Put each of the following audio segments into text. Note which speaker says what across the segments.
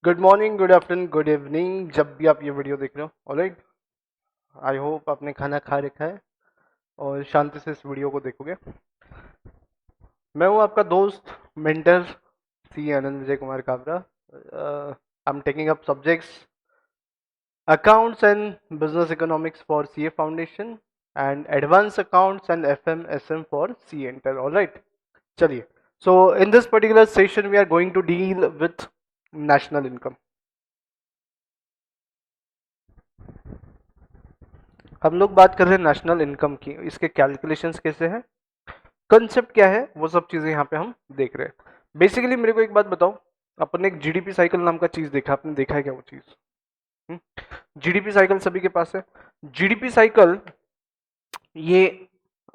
Speaker 1: Good morning, good afternoon, good evening, जब भी आप ये वीडियो देख रहे हो। ऑलराइट, आई होप आपने खाना खा रखा है और शांति से इस वीडियो को देखोगे। मैं हूँ आपका दोस्त, mentor C Anand Vijay Kumar Kabra. I am taking up subjects accounts and business economics for CA foundation and advance accounts and FM SM for C inter. Alright, चलिए। So in this particular session we are going to deal with national income. हम लोग बात कर रहे हैं national income की, इसके calculations कैसे हैं, कंसेप्ट क्या है, वो सब चीजें यहाँ पे हम देख रहे हैं। बेसिकली मेरे को एक बात बताओ, अपन ने एक जीडीपी साइकिल नाम का चीज देखा, आपने देखा है क्या वो चीज? जीडीपी साइकिल सभी के पास है। जीडीपी साइकिल ये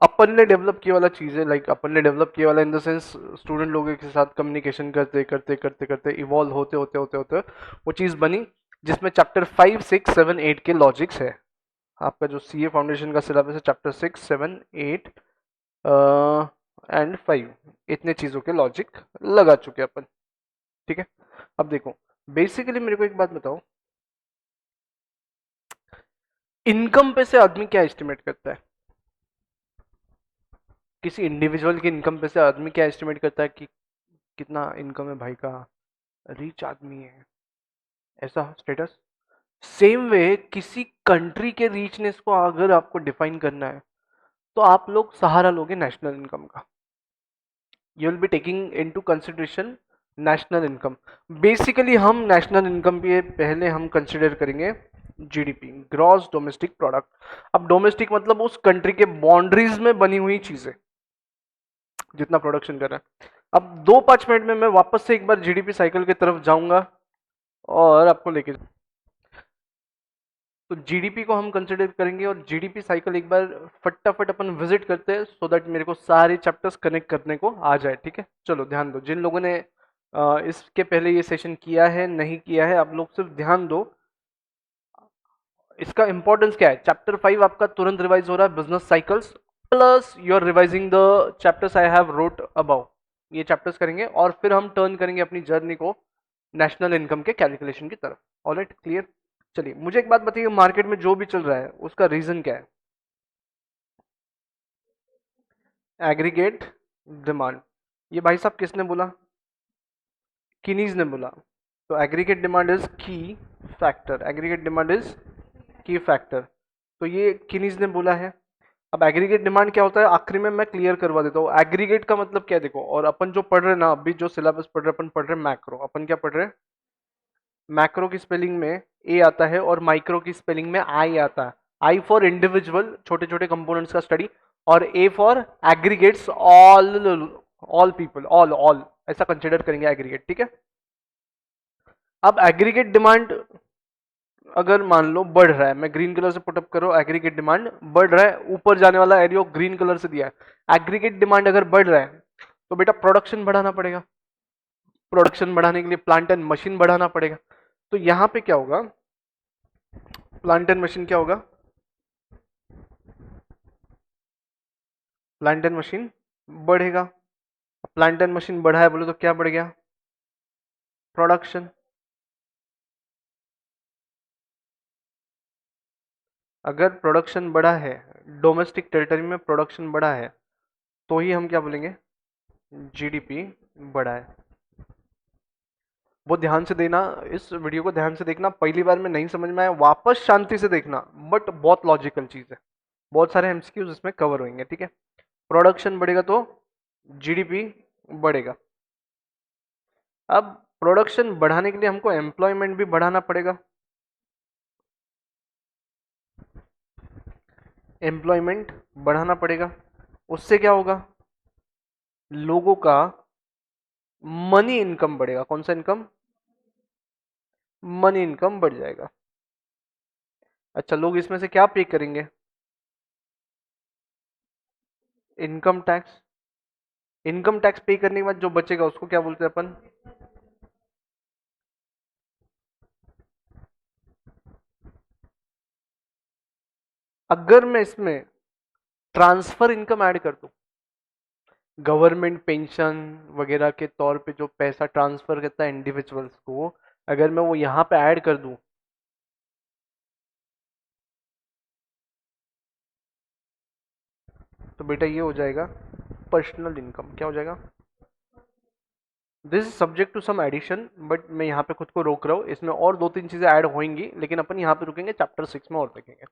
Speaker 1: अपन ने डेवलप किया वाला चीज है। लाइक अपन ने डेवलप किया वाला इन द सेंस, स्टूडेंट लोगों के साथ कम्युनिकेशन करते करते करते करते इवॉल्व होते होते होते होते वो चीज बनी जिसमें चैप्टर 5, 6, 7, 8 के लॉजिक्स है। आपका जो सीए फाउंडेशन का सिलेबस है, चैप्टर 6, 7, 8 एंड 5, इतने चीजों के लॉजिक लगा चुके हैं अपन। ठीक है, अब देखो, बेसिकली मेरे को एक बात बताओ, इनकम पे से आदमी क्या एस्टिमेट करता है? किसी इंडिविजुअल की इनकम पे से आदमी क्या एस्टिमेट करता है कि कितना इनकम है भाई का, रिच आदमी है, ऐसा स्टेटस। सेम वे किसी कंट्री के रिचनेस को अगर आपको डिफाइन करना है तो आप लोग सहारा लोगे नेशनल इनकम का। You will be taking into consideration national income. Basically हम नेशनल इनकम पे पहले हम कंसिडर करेंगे जीडीपी, ग्रॉस डोमेस्टिक प्रोडक्ट। अब डोमेस्टिक मतलब उस कंट्री के बाउंड्रीज में बनी हुई चीजें, जितना प्रोडक्शन कर रहा है। अब 2-5 मिनट में मैं वापस से एक बार जीडीपी साइकिल की तरफ जाऊंगा और आपको लेके, तो जीडीपी को हम कंसिडर करेंगे और जीडीपी साइकिल एक बार फटाफट अपन विजिट करते हैं सो दैट मेरे को सारे चैप्टर्स कनेक्ट करने को आ जाए। ठीक है, चलो ध्यान दो, जिन लोगों ने इसके पहले ये सेशन किया है नहीं किया है, आप लोग सिर्फ ध्यान दो। इसका इंपॉर्टेंस क्या है? चैप्टर 5 आपका तुरंत रिवाइज हो रहा है, business cycles, plus you are revising the chapters I have wrote about. ये चैप्टर्स करेंगे और फिर हम टर्न करेंगे अपनी जर्नी को नेशनल इनकम के कैलकुलेशन की तरफ। Alright, clear. चलिए, मुझे एक बात बताइए, मार्केट में जो भी चल रहा है उसका रीजन क्या है? Aggregate demand. ये भाई साहब किसने बोला? किनीज ने बोला। तो एग्रीगेट डिमांड इज की फैक्टर, एग्रीगेट डिमांड इज की फैक्टर, तो ये किनीज ने बोला है। अब एग्रीगेट डिमांड क्या होता है, आखिरी में मैं क्लियर करवा देता हूँ। एग्रीगेट का मतलब क्या है देखो, और अपन जो पढ़ रहे हैं ना, अभी जो सिलेबस पढ़ रहे हैं, अपन पढ़ रहे हैं मैक्रो। अपन क्या पढ़ रहे हैं? मैक्रो की स्पेलिंग में ए आता है और माइक्रो की स्पेलिंग में आई आता है। आई फॉर इंडिविजुअल, छोटे छोटे कंपोनेंट्स का स्टडी, और A for aggregates, all, all people, all all, ऐसा कंसिडर करेंगे एग्रीगेट। ठीक है, अब एग्रीगेट डिमांड अगर मान लो बढ़ रहा है, मैं ग्रीन कलर से पुटअप करो, एग्रीगेट डिमांड बढ़ रहा है, ऊपर जाने वाला एरिया ग्रीन कलर से दिया है। एग्रीगेट डिमांड अगर बढ़ रहा है तो बेटा प्रोडक्शन बढ़ाना पड़ेगा। प्रोडक्शन बढ़ाने के लिए प्लांट एंड मशीन बढ़ाना पड़ेगा। तो यहां पे क्या होगा, प्लांट एंड मशीन क्या होगा? प्लांट एंड मशीन बढ़ेगा। प्लांट एंड मशीन बढ़ा है बोले तो क्या बढ़ गया? प्रोडक्शन। अगर प्रोडक्शन बढ़ा है, डोमेस्टिक टेरिटरी में प्रोडक्शन बढ़ा है, तो ही हम क्या बोलेंगे? जीडीपी बढ़ा है। वो ध्यान से देना, इस वीडियो को ध्यान से देखना, पहली बार में नहीं समझ में आया वापस शांति से देखना, बट बहुत लॉजिकल चीज है, बहुत सारे एमसीक्यूज इसमें कवर होंगे। ठीक है, प्रोडक्शन बढ़ेगा तो जीडीपी बढ़ेगा। अब प्रोडक्शन बढ़ाने के लिए हमको एम्प्लॉयमेंट भी बढ़ाना पड़ेगा। एम्प्लॉयमेंट बढ़ाना पड़ेगा, उससे क्या होगा? लोगों का मनी इनकम बढ़ेगा। कौन सा इनकम? मनी इनकम बढ़ जाएगा। अच्छा, लोग इसमें से क्या पे करेंगे? Income tax. इनकम टैक्स पे करने के बाद जो बचेगा उसको क्या बोलते हैं अपन? अगर मैं इसमें ट्रांसफर इनकम ऐड कर दूं, गवर्नमेंट पेंशन वगैरह के तौर पे जो पैसा ट्रांसफर करता है इंडिविजुअल्स को, अगर मैं वो यहाँ पे ऐड कर दूं तो बेटा ये हो जाएगा पर्सनल इनकम। क्या हो जाएगा? This is subject to some addition, but मैं यहाँ पे खुद को रोक रहा हूँ, इसमें और दो तीन चीजें ऐड होंगी, लेकिन अपन यहाँ पे रुकेंगे, चैप्टर 6 में और देखेंगे।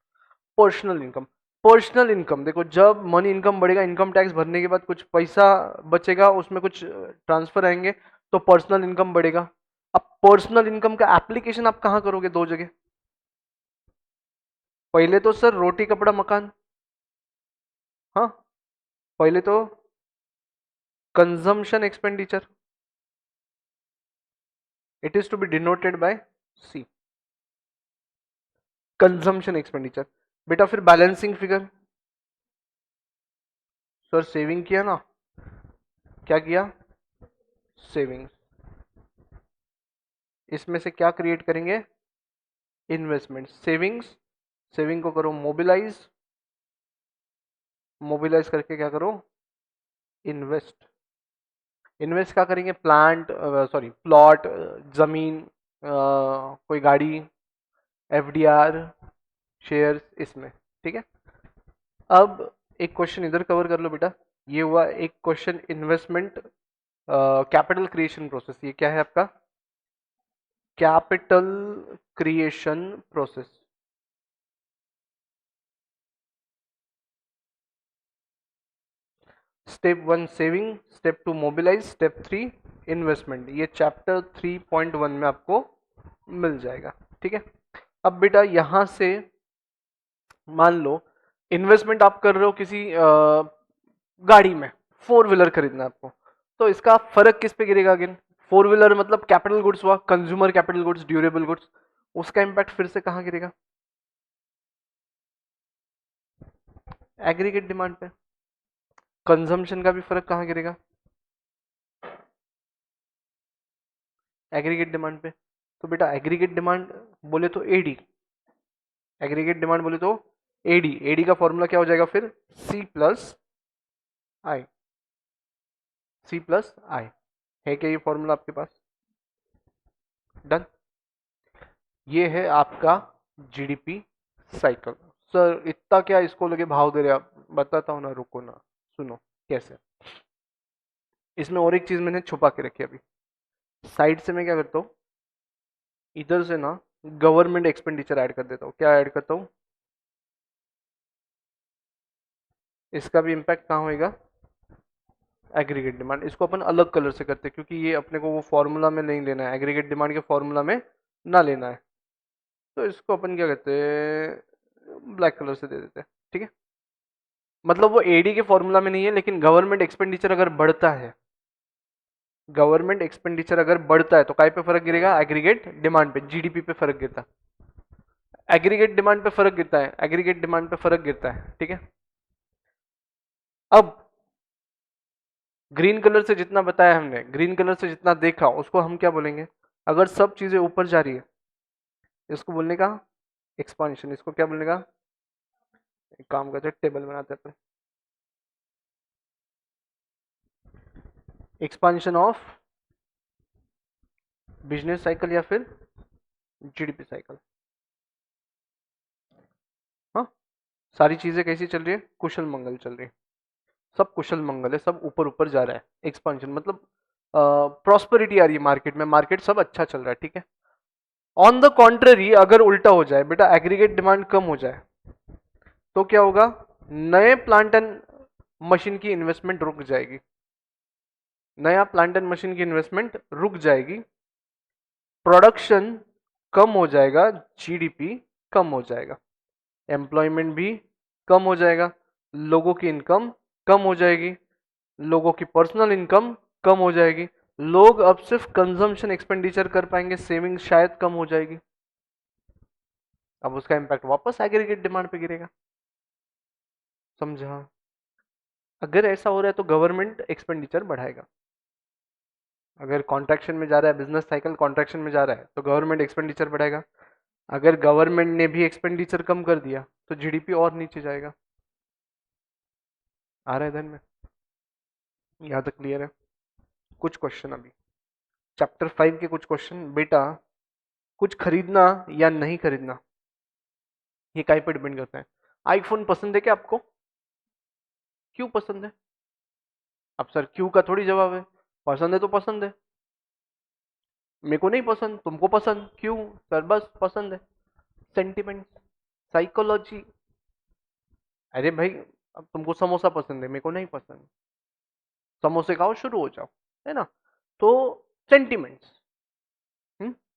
Speaker 1: Personal income. पर्सनल इनकम देखो, जब मनी इनकम बढ़ेगा, इनकम टैक्स भरने के बाद कुछ पैसा बचेगा, उसमें कुछ ट्रांसफर आएंगे, तो पर्सनल इनकम बढ़ेगा। अब पर्सनल इनकम का एप्लीकेशन आप कहाँ करोगे? दो जगह। पहले तो सर रोटी कपड़ा मकान, हाँ, पहले तो consumption expenditure, it is to be denoted by C, consumption expenditure. बेटा फिर बैलेंसिंग फिगर, सर सेविंग किया ना, क्या किया? सेविंग्स। इसमें से क्या क्रिएट करेंगे? इन्वेस्टमेंट। सेविंग्स, सेविंग को करो मोबिलाइज, मोबिलाइज करके क्या करो? इन्वेस्ट। इन्वेस्ट क्या करेंगे? प्लांट, सॉरी प्लॉट, जमीन, कोई गाड़ी, एफडीआर, शेयर्स, इसमें। ठीक है। अब एक क्वेश्चन इधर कवर कर लो बेटा। ये हुआ एक question investment capital creation process. ये क्या है आपका? Capital creation process. Step 1 saving, step 2 mobilise, step 3 investment. ये चैप्टर 3.1 में आपको मिल जाएगा। ठीक है। अब बेटा यहां से मान लो इन्वेस्टमेंट आप कर रहे हो किसी गाड़ी में, फोर व्हीलर खरीदना है आपको, तो इसका फर्क किस पे गिरेगा? अगेन फोर व्हीलर मतलब कैपिटल गुड्स हुआ, consumer capital goods, durable goods, उसका इंपैक्ट फिर से कहां गिरेगा? एग्रीगेट डिमांड पे। कंजम्पशन का भी फर्क कहां गिरेगा? एग्रीगेट डिमांड पे। तो बेटा एग्रीगेट डिमांड बोले तो एडी, एग्रीगेट डिमांड बोले तो एडी, एडी का फॉर्मूला क्या हो जाएगा फिर? सी प्लस आई, सी प्लस आई। है क्या ये फॉर्मूला आपके पास? डन। ये है आपका जीडीपी साइकिल। सर इतना क्या इसको लगे भाव दे रहे आप? बताता हूँ ना, रुको ना, सुनो कैसे। इसमें और एक चीज मैंने छुपा के रखी है अभी। साइड से मैं क्या करता हूँ, इधर से ना गवर्नमेंट एक्सपेंडिचर ऐड कर देता हूँ। क्या ऐड करता हूँ? इसका भी इम्पैक्ट कहाँ होएगा? Aggregate demand. इसको अपन अलग कलर से करते हैं, क्योंकि ये अपने को वो फॉर्मूला में नहीं लेना है, एग्रीगेट डिमांड के फॉर्मूला में ना लेना है। तो इसको अपन क्या कहते हैं, ब्लैक कलर से दे देते हैं। ठीक है। मतलब वो एडी के फॉर्मूला में नहीं है, लेकिन गवर्नमेंट एक्सपेंडिचर अगर बढ़ता है, गवर्नमेंट एक्सपेंडिचर अगर बढ़ता है तो काय पे फर्क गिरेगा? एग्रीगेट डिमांड पे, जीडीपी पे फर्क गिरता है, एग्रीगेट डिमांड पे फर्क गिरता है, एग्रीगेट डिमांड पे फर्क गिरता है। ठीक है। अब ग्रीन कलर से जितना बताया हमने, ग्रीन कलर से जितना देखा, उसको हम क्या बोलेंगे? अगर सब चीजें ऊपर जा रही है, इसको बोलने का एक्सपांशन। इसको क्या बोलने का? एक काम करते हैं, टेबल बनाते हैं, एक्सपांशन ऑफ बिजनेस साइकिल या फिर जीडीपी साइकिल। हाँ, सारी चीजें कैसी चल रही है? कुशल मंगल चल रही है, सब कुशल मंगल है, सब ऊपर ऊपर जा रहा है। एक्सपांशन मतलब प्रॉस्पेरिटी आ रही है मार्केट में, मार्केट सब अच्छा चल रहा है। ठीक है। ऑन द कॉन्ट्ररी अगर उल्टा हो जाए बेटा, एग्रीगेट डिमांड कम हो जाए, तो क्या होगा? नए प्लांट एंड मशीन की इन्वेस्टमेंट रुक जाएगी, नया प्लांट एंड मशीन की इन्वेस्टमेंट रुक जाएगी, प्रोडक्शन कम हो जाएगा, जीडीपी कम हो जाएगा, एम्प्लॉयमेंट भी कम हो जाएगा, लोगों की इनकम कम हो जाएगी, लोगों की पर्सनल इनकम कम हो जाएगी, लोग अब सिर्फ कंजम्पशन एक्सपेंडिचर कर पाएंगे, सेविंग शायद कम हो जाएगी। अब उसका इंपैक्ट वापस एग्रीगेट डिमांड पे गिरेगा। समझा? अगर ऐसा हो रहा है तो गवर्नमेंट एक्सपेंडिचर बढ़ाएगा। अगर कॉन्ट्रैक्शन में जा रहा है, बिजनेस साइकिल कॉन्ट्रैक्शन में जा रहा है, तो गवर्नमेंट एक्सपेंडिचर बढ़ाएगा। अगर गवर्नमेंट ने भी एक्सपेंडिचर कम कर दिया तो जीडीपी और नीचे जाएगा। आ रहा है ध्यान में? यहाँ तक क्लियर है? कुछ क्वेश्चन अभी चैप्टर 5 के कुछ क्वेश्चन बेटा। कुछ खरीदना या नहीं खरीदना ये काय पे डिपेंड करता है। आईफोन पसंद है क्या आपको? क्यों पसंद है? अब सर क्यों का थोड़ी जवाब है, पसंद है तो पसंद है। मेरे को नहीं पसंद, तुमको पसंद, क्यों? सर बस पसंद है। Sentiment, psychology. अरे भाई, अब तुमको समोसा पसंद है, मेरे को नहीं पसंद, समोसे खाओ शुरू हो जाओ, है ना? तो सेंटिमेंट्स।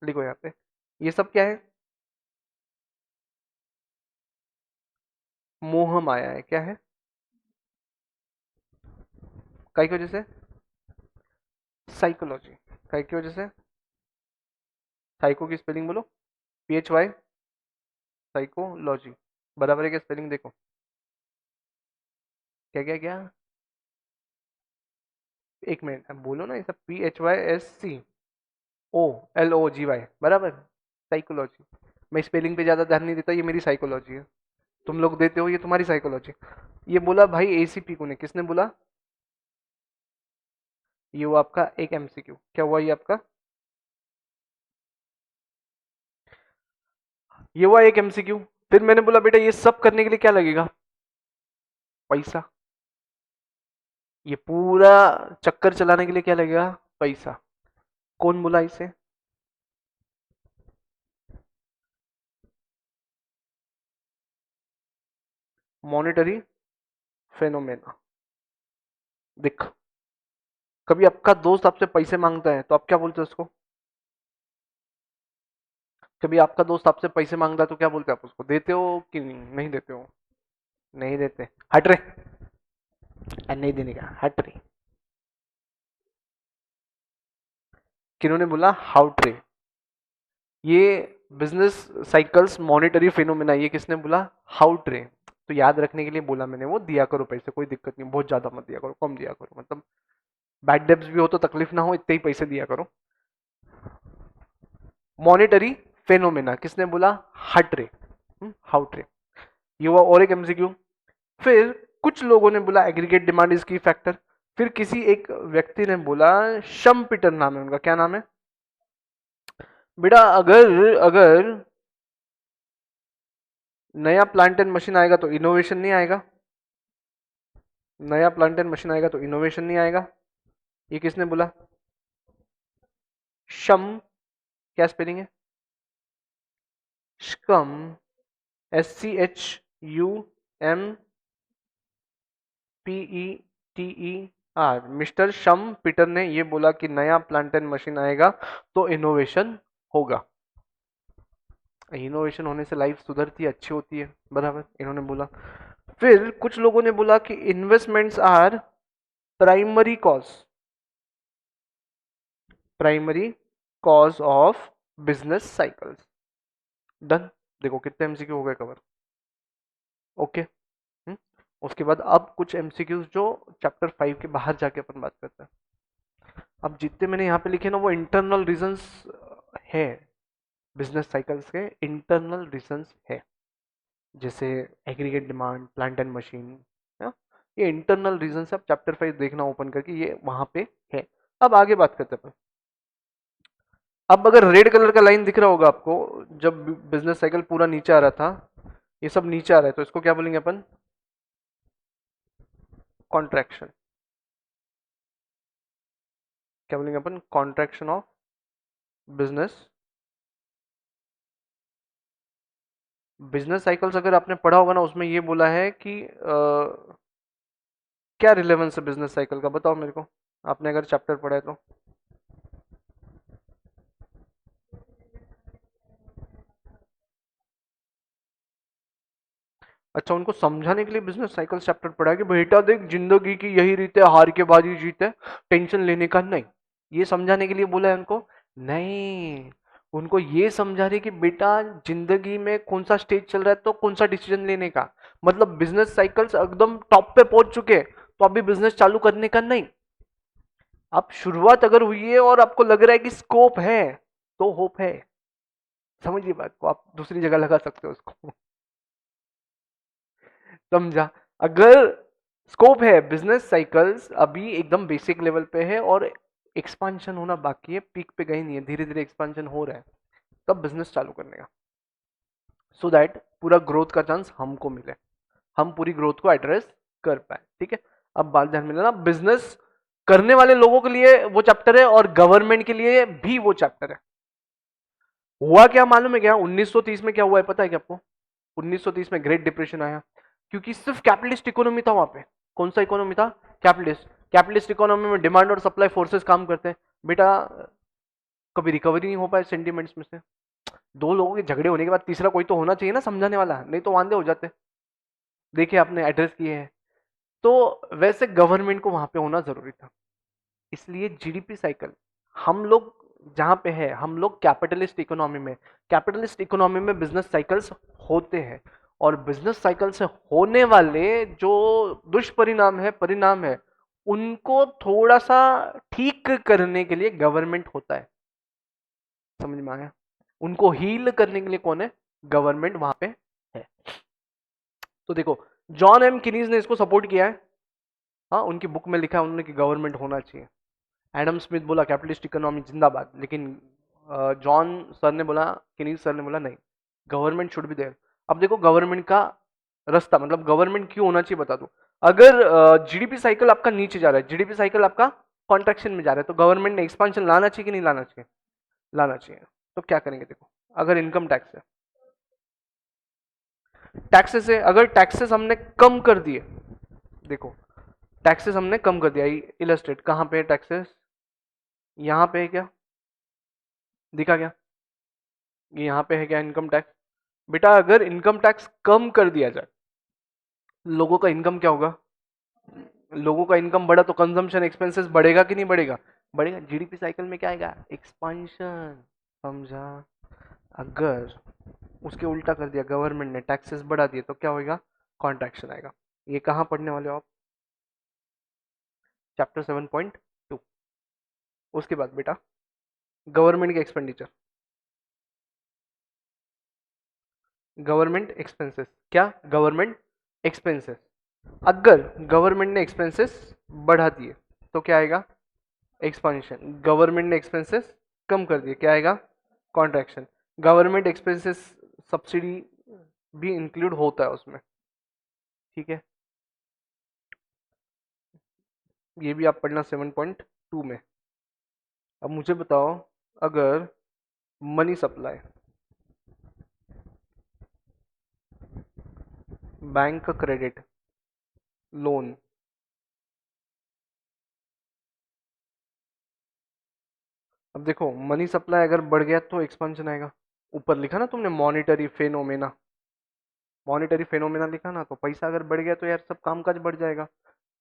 Speaker 1: लिखो यहाँ पे, ये सब क्या है? मोह माया है। क्या है? काय की वजह से? साइकोलॉजी। काय की वजह से? साइको की स्पेलिंग बोलो, PHY, साइकोलॉजी। बराबर है क्या स्पेलिंग? देखो क्या क्या क्या, एक मिनट अब बोलो ना, ये सब PHYSCOLOGY, बराबर। साइकोलॉजी। मैं स्पेलिंग पे ज्यादा ध्यान नहीं देता, ये मेरी साइकोलॉजी है। तुम लोग देते हो, ये तुम्हारी साइकोलॉजी। ये बोला भाई ACP को ने, किसने बोला? ये हुआ आपका एक MCQ। क्या हुआ ये आपका? ये हुआ एक MCQ। फिर मैंने बोला बेटा ये सब करने के लिए क्या लगेगा? पैसा। ये पूरा चक्कर चलाने के लिए क्या लगेगा? पैसा। कौन बोला इसे? Monetary phenomena. देख, कभी आपका दोस्त आपसे पैसे मांगता है तो आप क्या बोलते हो उसको? कभी आपका दोस्त आपसे पैसे मांगता है तो क्या बोलते हैं आप उसको? देते हो कि नहीं? नहीं देते हो? नहीं देते, हट रे। नहीं देने का, हट रे। किन्होंने बोला? How tray. ये बिजनेस साइकिल्स मॉनेटरी फिनोमेना, ये किसने बोला? How tray. तो याद रखने के लिए बोला मैंने, वो दिया करो पैसे, कोई दिक्कत नहीं, बहुत ज्यादा मत दिया करो, कम दिया करो, मतलब बैड डेब्स भी हो तो तकलीफ ना हो, इतने ही पैसे दिया करो। मॉनेटरी फेनोमेना किसने बोला? हट रे, हाउ ट्रे। ये हुआ और एक MCQ। फिर कुछ लोगों ने बोला एग्रीगेट डिमांड इज की फैक्टर। फिर किसी एक व्यक्ति ने बोला, शम पीटर नाम है उनका, क्या नाम है बेटा? अगर अगर नया प्लांट एंड मशीन आएगा तो इनोवेशन नहीं आएगा। नया प्लांट एंड मशीन आएगा तो इनोवेशन नहीं आएगा। ये किसने बोला? शम। क्या स्पेलिंग है? शम, SCHUMPETER। मिस्टर शम पीटर ने ये बोला कि नया प्लांट एंड मशीन आएगा तो इनोवेशन होगा। इनोवेशन होने से लाइफ सुधरती है, अच्छी होती है, बराबर, इन्होंने बोला। फिर कुछ लोगों ने बोला कि investments are primary cause, primary cause of business cycles. Done. देखो कितने MCQ हो गए कवर। ओके। उसके बाद अब कुछ MCQs जो चैप्टर 5 के बाहर जाके अपन बात करते हैं। अब जितने मैंने यहाँ पे लिखे ना वो इंटरनल रीजंस है, बिजनेस साइकिल्स के इंटरनल रीजंस है, जैसे aggregate demand, plant and machine, ये इंटरनल रीजन से। आप चैप्टर 5 देखना ओपन करके, ये वहां पे है। अब आगे बात करते हैं। अब अगर रेड कलर का लाइन दिख रहा होगा आपको, जब बिजनेस साइकिल पूरा नीचे आ रहा था, ये सब नीचे आ रहा है, तो इसको क्या बोलेंगे अपन? कॉन्ट्रैक्शन। क्या बोलेंगे अपन? Contraction of business. Business cycles अगर आपने पढ़ा होगा ना, उसमें ये बोला है कि क्या रिलेवेंस है बिजनेस साइकिल का, बताओ मेरे को, आपने अगर चैप्टर पढ़ा है तो। अच्छा, उनको समझाने के लिए बिजनेस साइकिल चैप्टर पढ़ा है कि बेटा देख जिंदगी की यही रीत है, हार के बाद ही जीत है, टेंशन लेने का नहीं। ये समझाने के लिए बोला है उनको? नहीं, उनको ये समझा रहे कि बेटा जिंदगी में कौन सा स्टेज चल रहा है तो कौन सा डिसीजन लेने का। मतलब बिजनेस साइकिल्स एकदम टॉप पे पहुंच चुके हैं तो अभी बिजनेस चालू करने का नहीं। अब शुरुआत अगर हुई है और आपको लग रहा है कि स्कोप है तो होप है। समझिए बात को, आप दूसरी जगह लगा सकते हो उसको। समझा? अगर स्कोप है, बिजनेस साइकिल्स अभी एकदम बेसिक लेवल पे है और एक्सपांशन होना बाकी है, पीक पे गई नहीं है, धीरे धीरे एक्सपांशन हो रहा है। तब बिजनेस चालू करने का, सो दैट पूरा ग्रोथ का चांस हमको मिले, हम पूरी ग्रोथ को एड्रेस कर पाए। ठीक है, अब बात ध्यान में लेना, बिजनेस करने वाले लोगों के लिए वो चैप्टर है और गवर्नमेंट के लिए भी वो चैप्टर है। हुआ क्या मालूम है क्या 1930 में क्या हुआ है पता है क्या आपको? 1930 में ग्रेट डिप्रेशन आया क्योंकि सिर्फ कैपिटलिस्ट इकोनॉमी था वहां पे। कौन सा इकोनॉमी था? कैपिटलिस्ट। कैपिटलिस्ट इकोनॉमी में डिमांड और सप्लाई फोर्सेस काम करते हैं बेटा, कभी रिकवरी नहीं हो पाए सेंटिमेंट्स में से। दो लोगों के झगड़े होने के बाद तीसरा कोई तो होना चाहिए ना समझाने वाला, नहीं तो वांदे हो जाते। देखिए आपने एड्रेस किए हैं, तो वैसे गवर्नमेंट को वहां पे होना जरूरी था। इसलिए जीडीपी साइकिल हम लोग जहां पे है, हम लोग कैपिटलिस्ट इकोनॉमी में, कैपिटलिस्ट इकोनॉमी में बिजनेस साइकिल्स होते हैं और बिजनेस साइकिल से होने वाले जो दुष्परिणाम है, परिणाम है, उनको थोड़ा सा ठीक करने के लिए गवर्नमेंट होता है। समझ में आया? उनको हील करने के लिए कौन है? गवर्नमेंट वहां पे है। तो देखो, जॉन एम किनीज ने इसको सपोर्ट किया है। हाँ, उनकी बुक में लिखा है उन्होंने कि गवर्नमेंट होना चाहिए। एडम स्मिथ बोला कैपिटलिस्ट इकोनॉमी जिंदाबाद, लेकिन जॉन सर ने बोला, किनीज सर ने बोला नहीं, गवर्नमेंट शुड बी देयर। अब देखो गवर्नमेंट का रास्ता, मतलब गवर्नमेंट क्यों होना चाहिए बता दो। अगर जीडीपी साइकिल आपका नीचे जा रहा है, जीडीपी साइकिल आपका कॉन्ट्रैक्शन में जा रहा है, तो गवर्नमेंट ने एक्सपांशन लाना चाहिए कि नहीं लाना चाहिए? लाना चाहिए। तो क्या करेंगे देखो, अगर इनकम टैक्स है, टैक्सेस है, अगर टैक्सेस हमने कम कर दिए, देखो टैक्सेस हमने कम कर दिया, इलस्ट्रेट कहां पे है टैक्सेस? यहां पे है क्या? दिखा क्या? ये यहाँ पे है क्या इनकम टैक्स? बेटा अगर इनकम टैक्स कम कर दिया जाए, लोगों का इनकम क्या होगा? लोगों का इनकम बढ़ा तो कंजम्पशन एक्सपेंसेस बढ़ेगा कि नहीं बढ़ेगा? बढ़ेगा। जीडीपी साइकिल में क्या आएगा? एक्सपांशन। समझा? अगर उसके उल्टा कर दिया गवर्नमेंट ने, टैक्सेस बढ़ा दिए, तो क्या होगा? कॉन्ट्रैक्शन आएगा। ये कहाँ पढ़ने वाले हो आप? चैप्टर 7.2। उसके बाद बेटा गवर्नमेंट के एक्सपेंडिचर, गवर्नमेंट एक्सपेंसेस, क्या? Government expenses. अगर गवर्नमेंट ने एक्सपेंसेस बढ़ा दिए तो क्या आएगा? एक्सपांशन। गवर्नमेंट ने एक्सपेंसेस कम कर दिए, क्या आएगा? कॉन्ट्रैक्शन। गवर्नमेंट एक्सपेंसेस सब्सिडी भी इंक्लूड होता है उसमें। ठीक है, ये भी आप पढ़ना 7.2 में। अब मुझे बताओ, अगर मनी सप्लाई, बैंक का क्रेडिट, लोन, अब देखो मनी सप्लाई अगर बढ़ गया तो एक्सपांशन आएगा। ऊपर लिखा ना तुमने मॉनिटरी फेनोमेना, मॉनिटरी फेनोमेना लिखा ना, तो पैसा अगर बढ़ गया तो यार सब कामकाज बढ़ जाएगा।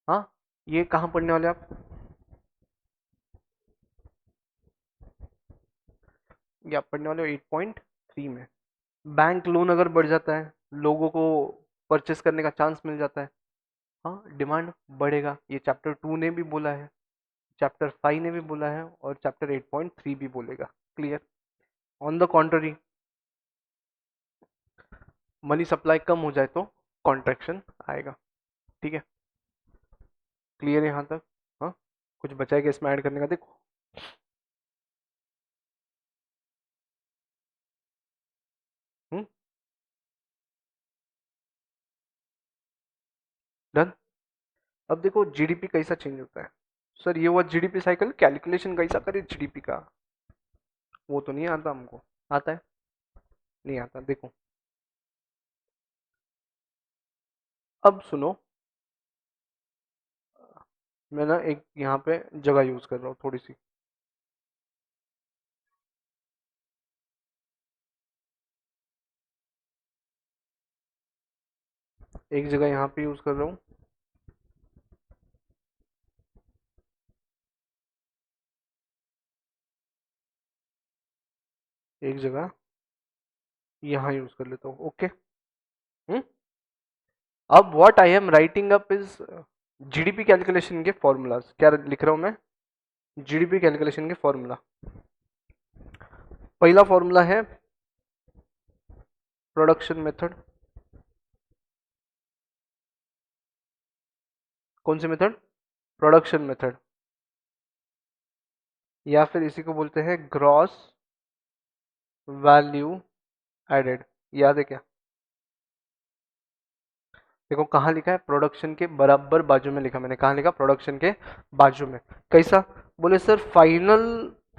Speaker 1: हाँ, ये कहाँ पढ़ने वाले आप? ये आप पढ़ने वाले हो 8.3 में। बैंक लोन अगर बढ़ जाता है, लोगों को परचेस करने का चांस मिल जाता है, हाँ डिमांड बढ़ेगा। ये चैप्टर 2 ने भी बोला है, चैप्टर 5 ने भी बोला है और चैप्टर 8.3 भी बोलेगा। Clear? On the contrary, money supply कम हो जाए तो कॉन्ट्रैक्शन आएगा। ठीक है, क्लियर है यहाँ तक? हाँ, कुछ बचा है क्या इसमें ऐड करने का? देखो, हम्म, डन। अब देखो जीडीपी कैसा चेंज होता है। सर ये हुआ जीडीपी साइकिल, कैलकुलेशन कैसा करे जीडीपी का, वो तो नहीं आता हमको। आता है? नहीं आता। देखो अब सुनो, मैं ना एक यहाँ पे जगह यूज कर रहा हूँ थोड़ी सी। एक जगह यहाँ पे यूज कर रहा हूँ, एक जगह यहाँ यूज कर लेता हूँ। ओके। हम्म। अब what I am writing up is GDP calculation के फॉर्मूलाज। क्या लिख रहा हूँ मैं? जीडीपी कैलकुलेशन के फॉर्मूला। पहला फॉर्मूला है प्रोडक्शन मेथड। कौन सी मेथड? प्रोडक्शन मेथड, या फिर इसी को बोलते हैं ग्रॉस वैल्यू एडेड, याद है क्या? देखो कहाँ लिखा है, प्रोडक्शन के बराबर बाजू में लिखा, मैंने कहाँ लिखा, प्रोडक्शन के बाजू में। कैसा? बोले sir final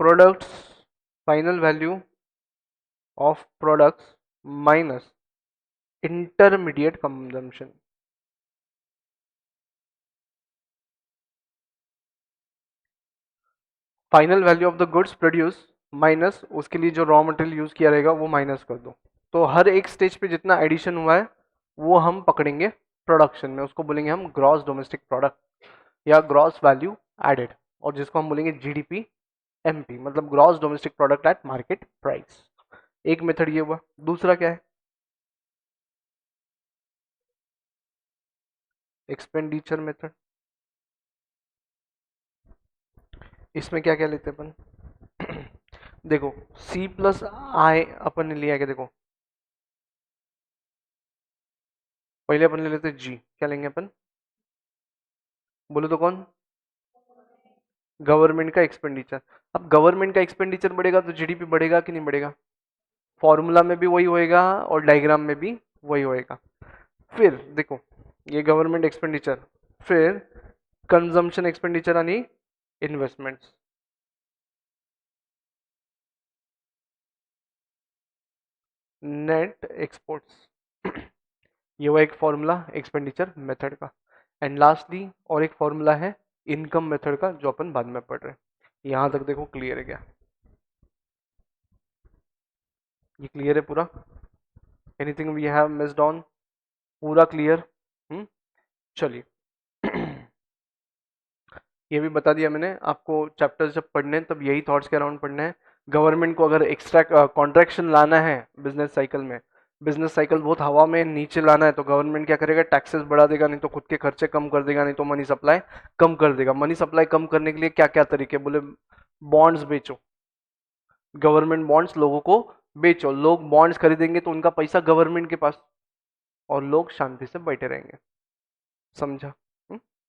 Speaker 1: products, final value of products minus intermediate consumption. Final value of the goods produce minus उसके लिए जो रॉ मटेरियल यूज किया रहेगा वो माइनस कर दो। तो हर एक स्टेज पे जितना एडिशन हुआ है वो हम पकड़ेंगे प्रोडक्शन में, उसको बोलेंगे हम ग्रॉस डोमेस्टिक प्रोडक्ट या ग्रॉस वैल्यू एडेड, और जिसको हम बोलेंगे जीडीपी एमपी, मतलब gross domestic product at market price. एक मेथड ये हुआ। दूसरा क्या है? Expenditure method. इसमें क्या क्या लेते हैं अपन? देखो सी प्लस आई अपन ने लिया, क्या देखो, पहले अपन ले लेते जी, क्या लेंगे अपन? बोलो तो कौन? गवर्नमेंट का एक्सपेंडिचर। अब गवर्नमेंट का एक्सपेंडिचर बढ़ेगा तो जीडीपी बढ़ेगा कि नहीं बढ़ेगा? फॉर्मूला में भी वही होएगा और डायग्राम में भी वही होएगा। फिर देखो ये गवर्नमेंट एक्सपेंडिचर, फिर कंजम्पशन एक्सपेंडिचर यानी इन्वेस्टमेंट्स, नेट एक्सपोर्ट्स। ये हुआ एक फॉर्मूला एक्सपेंडिचर मेथड का। एंड लास्टली और एक फॉर्मूला है इनकम मेथड का जो अपन बाद में पढ़ रहे हैं। यहां तक देखो क्लियर है क्या? ये क्लियर है पूरा? Anything we have missed on? पूरा क्लियर? चलिए। ये भी बता दिया मैंने आपको, चैप्टर्स जब पढ़ने हैं तब यही थॉट्स के अराउंड पढ़ना है। गवर्नमेंट को अगर एक्स्ट्रा कॉन्ट्रैक्शन लाना है बिजनेस साइकिल में, बिजनेस साइकिल बहुत हवा में नीचे लाना है, तो गवर्नमेंट क्या करेगा? टैक्सेस बढ़ा देगा, नहीं तो खुद के खर्चे कम कर देगा, नहीं तो मनी सप्लाई कम कर देगा। मनी सप्लाई कम करने के लिए क्या क्या तरीके? बोले बॉन्ड्स बेचो, गवर्नमेंट बॉन्ड्स लोगों को बेचो, लोग बॉन्ड्स खरीदेंगे तो उनका पैसा गवर्नमेंट के पास, और लोग शांति से बैठे रहेंगे। समझा?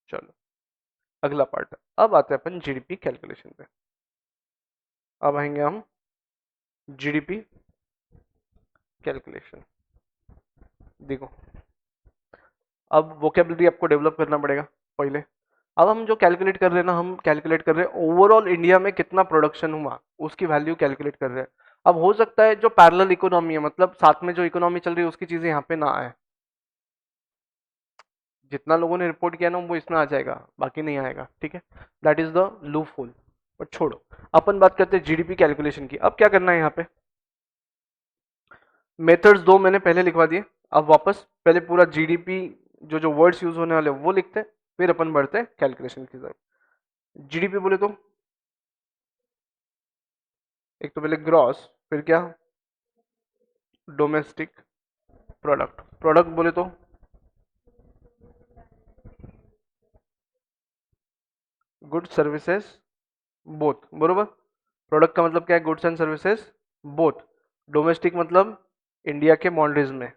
Speaker 1: चलो अगला पार्ट। अब आते हैं अपन जीडीपी कैलकुलेशन पे। अब आएंगे हम जीडीपी कैलकुलेशन। देखो अब वोकेबलरी आपको डेवलप करना पड़ेगा पहले। अब हम जो कैलकुलेट कर रहे हैं ना, हम कैलकुलेट कर रहे हैं ओवरऑल इंडिया में कितना प्रोडक्शन हुआ, उसकी वैल्यू कैलकुलेट कर रहे हैं। अब हो सकता है जो पैरेलल इकोनॉमी है, मतलब साथ में जो इकोनॉमी चल रही है उसकी चीजें यहाँ पे ना आए। जितना लोगों ने रिपोर्ट किया ना वो इसमें आ जाएगा, बाकी नहीं आएगा, ठीक है? That is the loop hole. But छोड़ो, अपन बात करते हैं जीडीपी कैलकुलेशन की। अब क्या करना है यहाँ पे? मेथड्स दो मैंने पहले लिखवा दिए, अब वापस पहले पूरा जीडीपी जो जो वर्ड्स यूज होने वाले वो लिखते हैं, फिर अपन बढ़ते हैं कैलकुलेशन की तरफ। जीडीपी बोले तो एक तो पहले ग्रॉस, फिर क्या? Domestic product. प्रोडक्ट बोले तो गुड्स सर्विसेज बोथ, बरोबर? प्रोडक्ट का मतलब क्या है? Goods and services both. Domestic मतलब इंडिया के बाउंड्रीज में।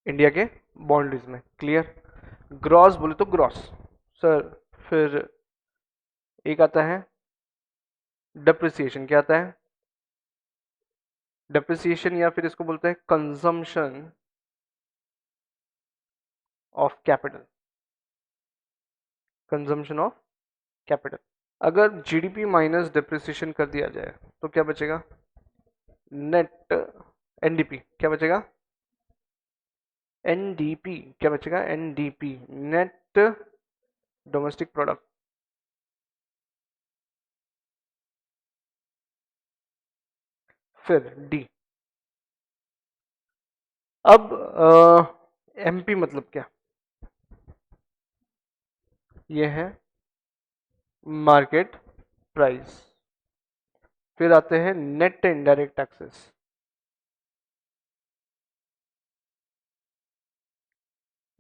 Speaker 1: इंडिया के बाउंड्रीज में, क्लियर? ग्रॉस बोले तो ग्रॉस सर, फिर एक आता है डेप्रिसिएशन। क्या आता है? डेप्रिसिएशन, या फिर इसको बोलते हैं consumption of capital, consumption of capital. अगर जीडीपी माइनस डेप्रिसिएशन कर दिया जाए तो क्या बचेगा? Net NDP. क्या बचेगा? एनडीपी। क्या बचेगा? NDP, net domestic product. फिर डी। अब एमपी मतलब क्या? ये है मार्केट प्राइस। फिर आते हैं नेट इनडायरेक्ट टैक्सेस।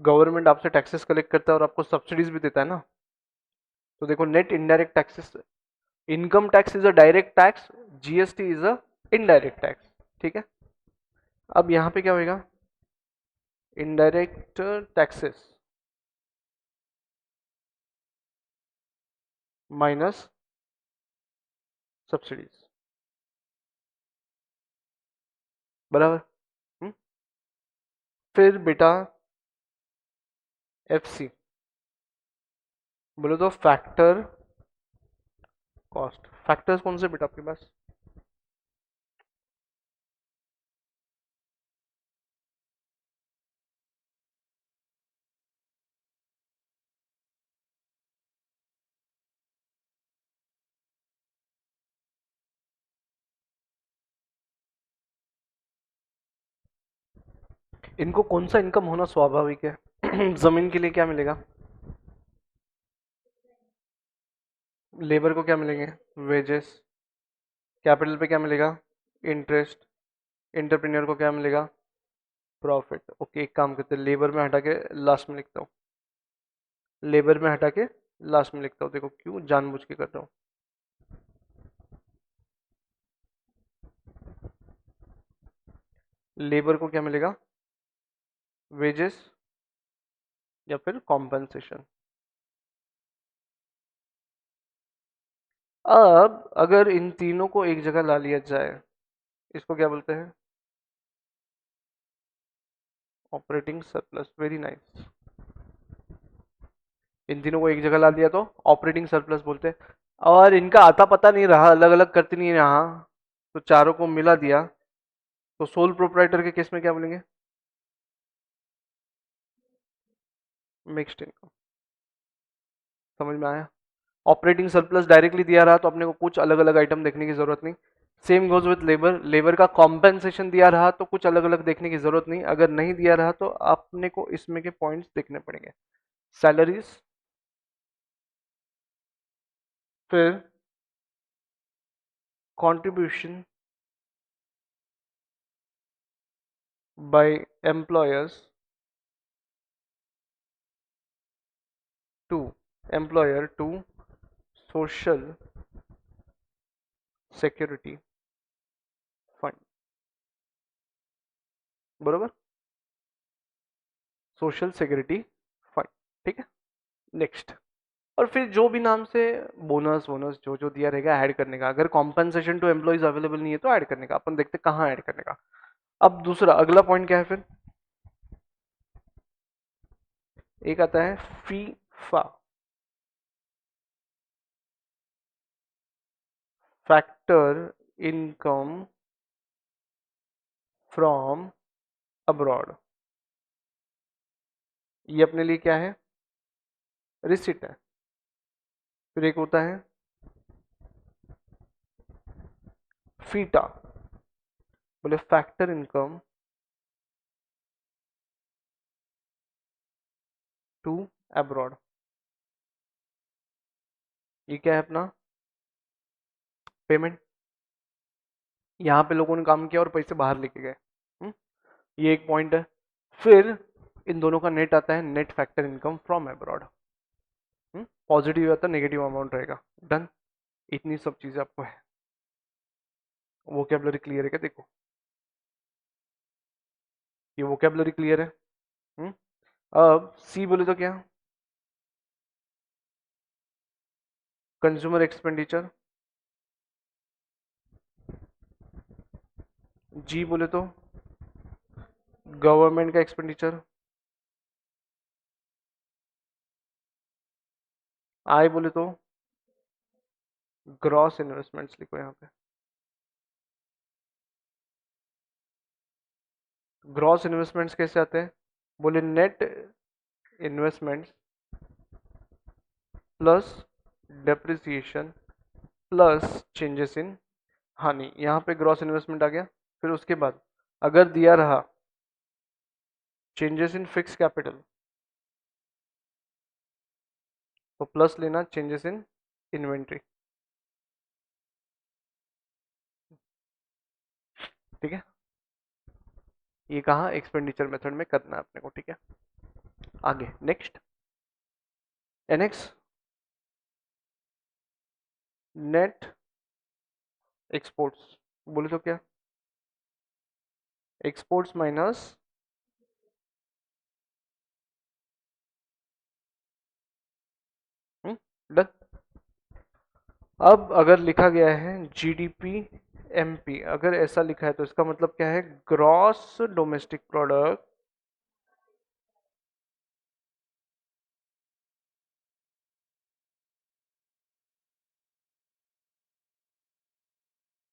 Speaker 1: गवर्नमेंट आपसे टैक्सेस कलेक्ट करता है और आपको सब्सिडीज भी देता है ना। तो देखो net indirect taxes, income tax is a direct tax, GST is a indirect tax, ठीक है? अब यहां पे क्या होगा? इनडायरेक्ट टैक्सेस माइनस सब्सिडीज, बराबर। हम्म? फिर बेटा एफसी बोले तो फैक्टर कॉस्ट। फैक्टर्स कौन से बेटा आपके पास? इनको कौन सा इनकम होना स्वाभाविक है? जमीन के लिए क्या मिलेगा? लेबर को क्या मिलेंगे? वेजेस। कैपिटल पे क्या मिलेगा? इंटरेस्ट। एंटरप्रेन्योर को क्या मिलेगा? प्रॉफिट। ओके, एक काम करते हैं, लेबर में हटा के लास्ट में लिखता हूँ। लेबर में हटा के लास्ट में लिखता हूँ, देखो क्यों, जानबूझ के कर रहा हूँ। लेबर को क्या मिलेगा? वेजेस या फिर कॉम्पनसेशन। अब अगर इन तीनों को एक जगह ला लिया जाए, इसको क्या बोलते हैं? Operating surplus. Very nice. इन तीनों को एक जगह ला दिया तो ऑपरेटिंग सरप्लस बोलते हैं। और इनका आता पता नहीं रहा, अलग अलग करती नहीं रहा, तो चारों को मिला दिया, तो सोल प्रोप्राइटर के केस में क्या बोलेंगे? Mixed income. समझ में आया? ऑपरेटिंग सरप्लस डायरेक्टली दिया रहा तो अपने को कुछ अलग अलग आइटम देखने की जरूरत नहीं। Same goes with labour, labour का कॉम्पेंसेशन दिया रहा तो कुछ अलग अलग देखने की जरूरत नहीं, अगर नहीं दिया रहा तो आपने को इसमें के पॉइंट्स देखने पड़ेंगे। सैलरीज, फिर contribution by employers to employer to social security fund, बरोबर, सोशल सिक्योरिटी फंड। ठीक है, नेक्स्ट। और फिर जो भी नाम से बोनस वोनस जो जो दिया रहेगा ऐड करने का, अगर कॉम्पनसेशन टू एम्प्लॉइज अवेलेबल नहीं है तो ऐड करने का, अपन देखते कहाँ ऐड करने का। अब दूसरा अगला पॉइंट क्या है फिर? एक आता है FIFA, factor income from abroad. ये अपने लिए क्या है? रिसिट है। फिर एक होता है फीटा, बोले फैक्टर इनकम टू अब्रॉड। ये क्या है अपना? पेमेंट। यहाँ पे लोगों ने काम किया और पैसे बाहर लेके गए। हम्म? ये एक पॉइंट है। फिर इन दोनों का नेट आता है, net factor income from abroad. Positive आता है, नेगेटिव अमाउंट रहेगा। डन। इतनी सब चीजें आपको है। वोकेबलरी क्लियर है क्या? देखो, ये वोकेबलरी क्लियर है। हम्म? अब सी बोले तो क्या? Consumer expenditure. जी बोले तो गवर्नमेंट का एक्सपेंडिचर। आई बोले तो ग्रॉस इन्वेस्टमेंट्स लिखो यहाँ पे। ग्रॉस इन्वेस्टमेंट्स कैसे आते हैं? बोले net investments plus depreciation plus changes in हानि। यहाँ पे ग्रॉस इन्वेस्टमेंट आ गया। फिर उसके बाद अगर दिया रहा चेंजेस इन फिक्स कैपिटल, तो प्लस लेना चेंजेस इन इन्वेंट्री। ठीक है, ये कहा एक्सपेंडिचर मेथड में करना है अपने को। ठीक है, आगे नेक्स्ट। एनएक्स नेट एक्सपोर्ट्स बोले तो क्या? Exports minus done. अब अगर लिखा गया है जीडीपी एमपी, अगर ऐसा लिखा है तो इसका मतलब क्या है? Gross domestic product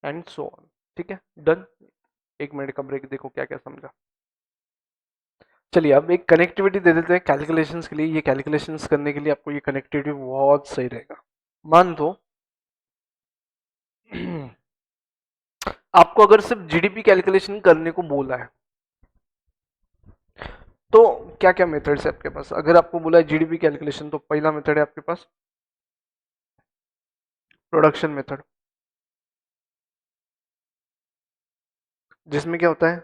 Speaker 1: and so on. ठीक है, डन। 1 मिनट का ब्रेक, देखो क्या क्या समझा। चलिए अब एक कनेक्टिविटी दे देते हैं कैलकुलेशंस के लिए। ये कैलकुलेशंस करने के लिए आपको ये कनेक्टिविटी बहुत सही रहेगा। मान दो आपको अगर सिर्फ जीडीपी कैलकुलेशन करने को बोला है तो क्या क्या मेथड्स है आपके पास? अगर आपको बोला है जीडीपी कैलकुलेशन तो पहला मेथड है आपके पास प्रोडक्शन मेथड, जिसमें क्या होता है?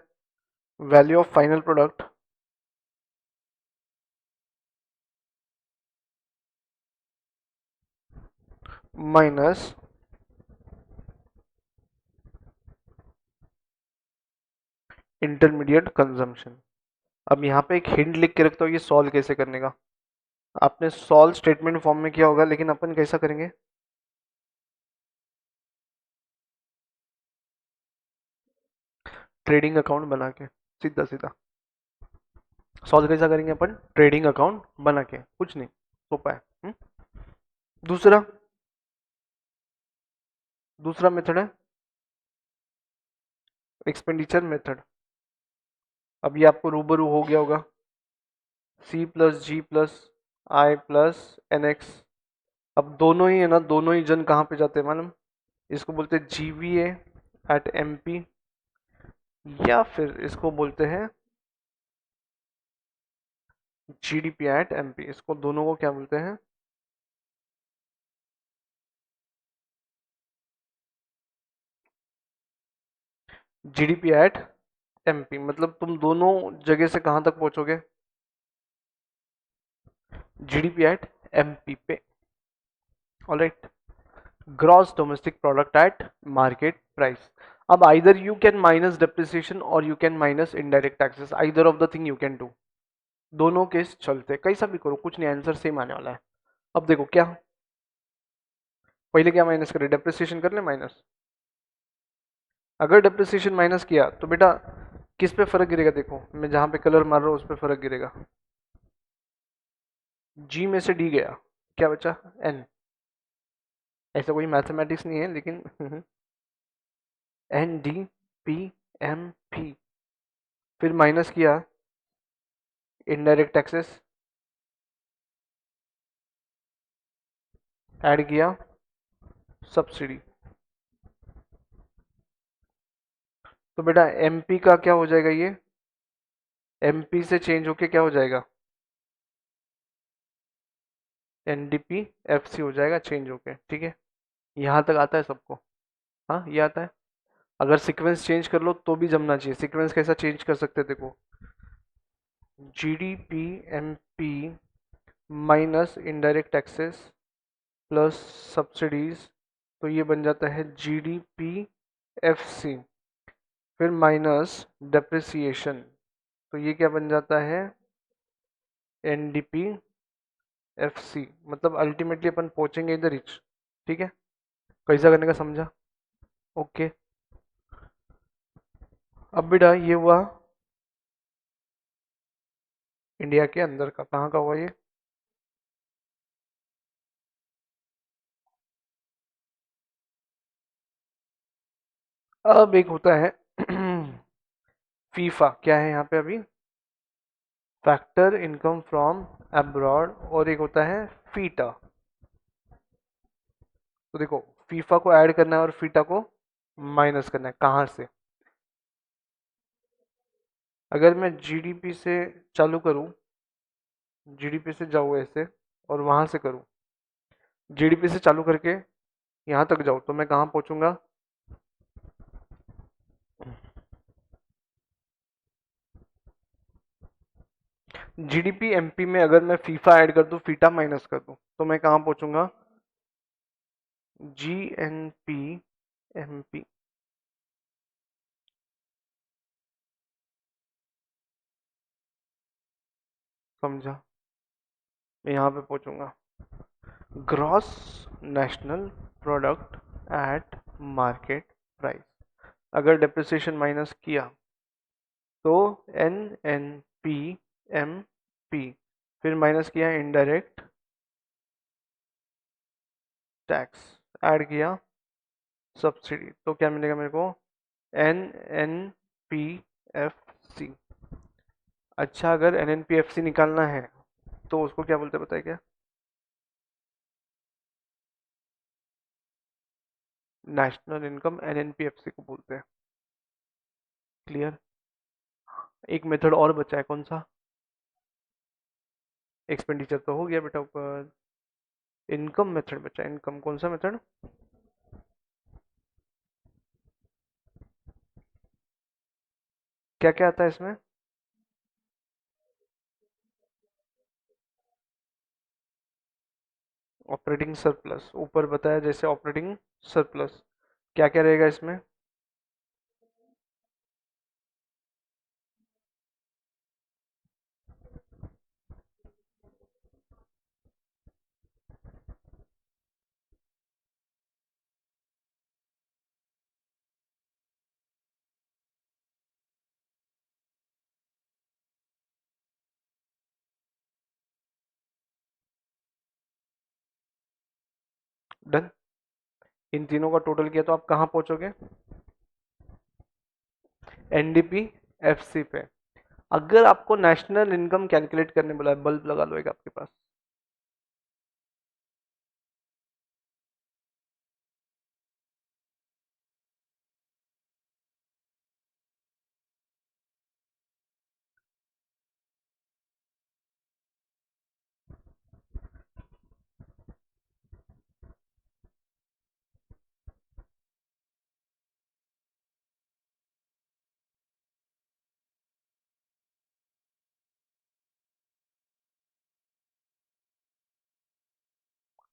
Speaker 1: Value of final product minus intermediate consumption. अब यहाँ पे एक हिंट लिख के रखता हूँ, ये सॉल्व कैसे करने का। आपने सॉल्व स्टेटमेंट फॉर्म में किया होगा, लेकिन अपन कैसा करेंगे? ट्रेडिंग अकाउंट बना के, सीधा सीधा सॉल्व कैसा करेंगे अपन? ट्रेडिंग अकाउंट बना के, कुछ नहीं, सोपा है। दूसरा दूसरा मेथड है एक्सपेंडिचर मेथड। अब ये आपको रूबरू हो गया होगा, सी प्लस जी प्लस आई प्लस एन एक्स। अब दोनों ही है ना, दोनों ही जन कहाँ पे जाते हैं मालूम? इसको बोलते हैं जीवीए एट एमपी, या फिर इसको बोलते हैं जीडीपी एट एमपी। इसको दोनों को क्या बोलते हैं? GDP at MP. मतलब तुम दोनों जगह से कहां तक पहुंचोगे? जीडीपी एट एमपी पे। Alright, gross domestic product at market price. अब either you can minus depreciation और you can minus indirect taxes, either of the thing you can do. दोनों केस चलते, कैसा भी करो, कुछ नहीं, आंसर सेम आने वाला है। अब देखो क्या, पहले क्या माइनस करें? डेप्रिसिएशन कर ले माइनस। अगर डेप्रिसिएशन माइनस किया तो बेटा किस पे फर्क गिरेगा? देखो मैं जहां पे कलर मार रहा हूं उस पे फर्क गिरेगा। जी में से डी गया, क्या बचा? एन। ऐसा कोई मैथमेटिक्स नहीं है लेकिन N D P M P, फिर माइनस किया इनडायरेक्ट टैक्सेस, ऐड किया सब्सिडी। तो बेटा एमपी का क्या हो जाएगा? ये एमपी से चेंज होके क्या हो जाएगा? एनडीपी एफसी हो जाएगा चेंज होके। ठीक है, यहाँ तक आता है सबको? हाँ ये आता है। अगर सीक्वेंस चेंज कर लो तो भी जमना चाहिए। सीक्वेंस कैसा चेंज कर सकते हैं? देखो GDP MP minus indirect taxes plus subsidies, तो ये बन जाता है जीडीपी एफसी, फिर माइनस डेप्रिसिएशन, तो ये क्या बन जाता है? NDP FC. मतलब अल्टीमेटली अपन पहुंचेंगे इधर ही। ठीक है, कैसा करने का समझा? ओके। अब बेटा ये हुआ इंडिया के अंदर का, कहाँ का हुआ ये? अब एक होता है फीफा, क्या है यहाँ पे अभी? Factor income from abroad. और एक होता है फीटा। तो देखो फीफा को ऐड करना है और फीटा को माइनस करना है। कहाँ से? अगर मैं जीडीपी से चालू करूं, जीडीपी से जाऊँ ऐसे और वहां से करूं, जीडीपी से चालू करके यहाँ तक जाऊँ तो मैं कहाँ पहुंचूंगा? जीडीपी एमपी में अगर मैं फीफा ऐड कर दूं, फीटा माइनस कर दूं, तो मैं कहाँ पहुंचूंगा? GNP MP. समझा? मैं यहाँ पे पहुंचूंगा gross national product at market price. अगर डेप्रिसिएशन माइनस किया तो N N P M P, फिर माइनस किया इनडायरेक्ट टैक्स, ऐड किया सब्सिडी, तो क्या मिलेगा मेरे को? N N P F C. अच्छा, अगर N N P F C निकालना है तो उसको क्या बोलते हैं, पता है क्या? National income N N P F C को बोलते हैं। क्लियर? एक मेथड और बचा है, कौन सा? एक्सपेंडिचर तो हो गया बेटा ऊपर, इनकम मेथड बचा है। इनकम कौन सा मेथड? क्या क्या आता है इसमें? ऑपरेटिंग सरप्लस ऊपर बताया, जैसे ऑपरेटिंग सरप्लस क्या क्या रहेगा इसमें? डन। इन तीनों का टोटल किया तो आप कहाँ पहुंचोगे? एनडीपी एफसी पे। अगर आपको नेशनल इनकम कैलकुलेट करने बोला है, बल्ब लगा लो एक आपके पास।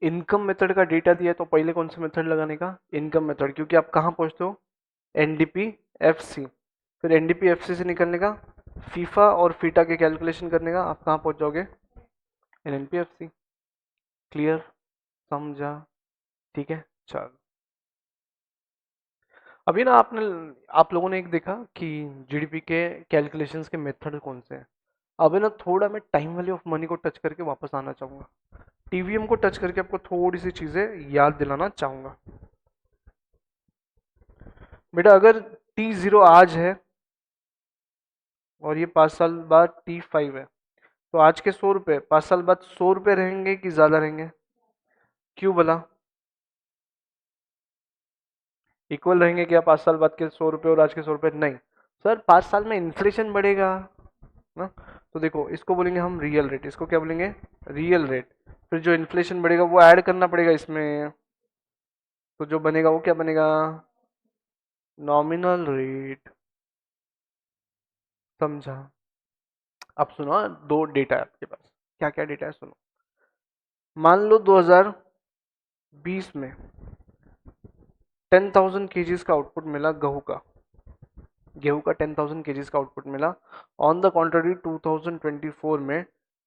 Speaker 1: इनकम मेथड का डेटा दिया है तो पहले कौन सा मेथड लगाने का? इनकम मेथड, क्योंकि आप कहाँ पहुंचते हो? NDP FC. फिर एनडीपी एफसी से निकलने का, फीफा और फीटा के कैलकुलेशन करने का, आप कहाँ पहुंच जाओगे? NNP FC. क्लियर? समझा? ठीक है, चलो। अभी ना आपने, आप लोगों ने एक देखा कि जीडीपी के कैलकुलेशंस के मेथड कौन से हैं। अभी ना थोड़ा मैं टाइम वैल्यू ऑफ मनी को टच करके वापस आना चाहूंगा, टीवीएम को टच करके आपको थोड़ी सी चीजें याद दिलाना चाहूंगा। बेटा अगर T0 आज है और ये 5 साल बाद T5 है, तो आज के 100 रुपये 5 साल बाद 100 रुपये रहेंगे कि ज्यादा रहेंगे? क्यों भला? इक्वल रहेंगे क्या 5 साल बाद के 100 रुपये और आज के 100 रुपये? नहीं सर, 5 साल में इन्फ्लेशन बढ़ेगा ना। तो देखो, इसको बोलेंगे हम रियल रेट। इसको क्या बोलेंगे? Real rate. फिर जो इन्फ्लेशन बढ़ेगा वो ऐड करना पड़ेगा इसमें, तो जो बनेगा वो क्या बनेगा? Nominal rate. समझा? अब सुनो, दो डेटा है आपके पास। क्या क्या डेटा है सुनो। मान लो 2020 में 10,000 kgs का आउटपुट मिला गेहूं का। गेहूं का 10,000 kgs का आउटपुट मिला। ऑन द कॉन्ट्ररी 2024 में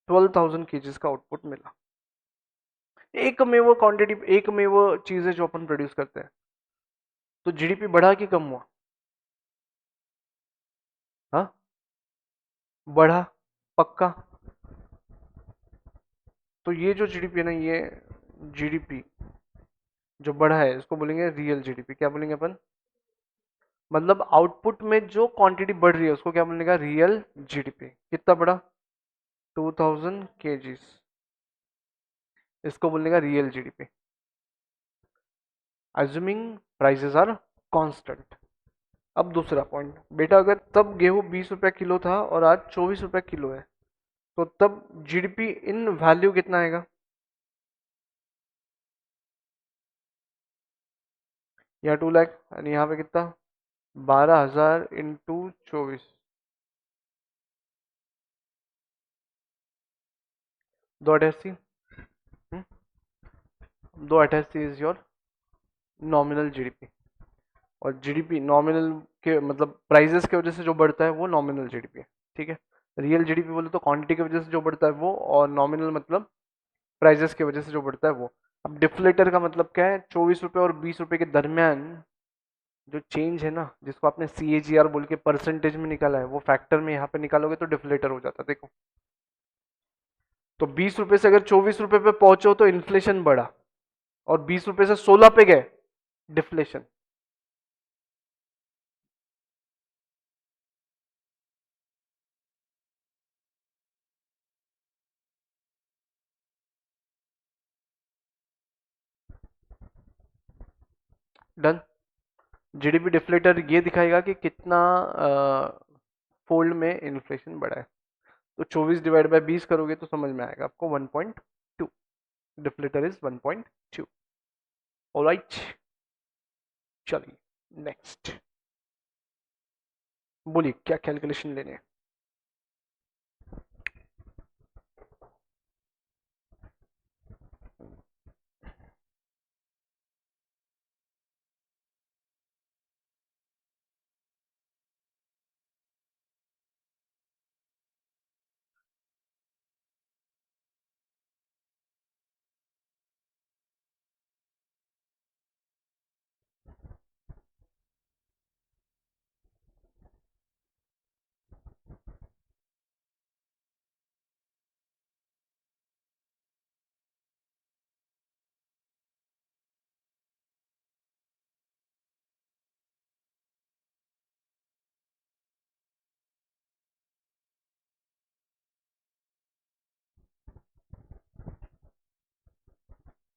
Speaker 1: 12,000 kgs का आउटपुट मिला। एक में वो क्वांटिटी, एक में वो चीजें जो अपन प्रोड्यूस करते हैं, तो जीडीपी बढ़ा कि कम हुआ? हाँ, बढ़ा। पक्का? तो ये जो जीडीपी है ना, ये जीडीपी जो बढ़ा है इसको बोलेंगे रियल जीडीपी। क्या बोलेंगे अपन? मतलब आउटपुट में जो क्वांटिटी बढ़ रही है उसको क्या बोलेगा? Real GDP. कितना बढ़ा? 2,000 kgs। इसको बोलेगा real GDP, assuming prices are constant. अब दूसरा पॉइंट बेटा, अगर तब गेहूं 20 रुपए किलो था और आज 24 रुपए किलो है, तो तब जीडीपी इन वैल्यू कितना आएगा? यहाँ 2 लाख, यानी यहाँ पे कितना? 12,000 into 24। 288। 288 is your nominal GDP. और जीडीपी नॉमिनल के मतलब प्राइजेस की वजह से जो बढ़ता है वो नॉमिनल जीडीपी है। ठीक है? रियल जीडीपी बोले तो क्वांटिटी की वजह से जो बढ़ता है वो, और नॉमिनल मतलब प्राइजेस की वजह से जो बढ़ता है वो। अब डिफ्लेटर का मतलब क्या है, 24 रुपए और 20 रुपए के दरमियान जो चेंज है ना, जिसको आपने CAGR बोल के परसेंटेज में निकाला है, वो फैक्टर में यहाँ पे निकालोगे तो डिफ्लेटर हो जाता। देखो, तो 20 रुपए से अगर 24 रुपए पे पहुंचो तो इन्फ्लेशन बढ़ा, और 20 रुपए से 16 पे गए, डिफ्लेशन। डन। GDP डिफ्लेटर ये दिखाएगा कि कितना फोल्ड में इन्फ्लेशन बढ़ा है। तो 24 डिवाइड बाय 20 करोगे तो समझ में आएगा आपको 1.2। Deflator is 1.2। ऑलराइट, चलिए नेक्स्ट, बोलिए क्या कैलकुलेशन लेने हैं।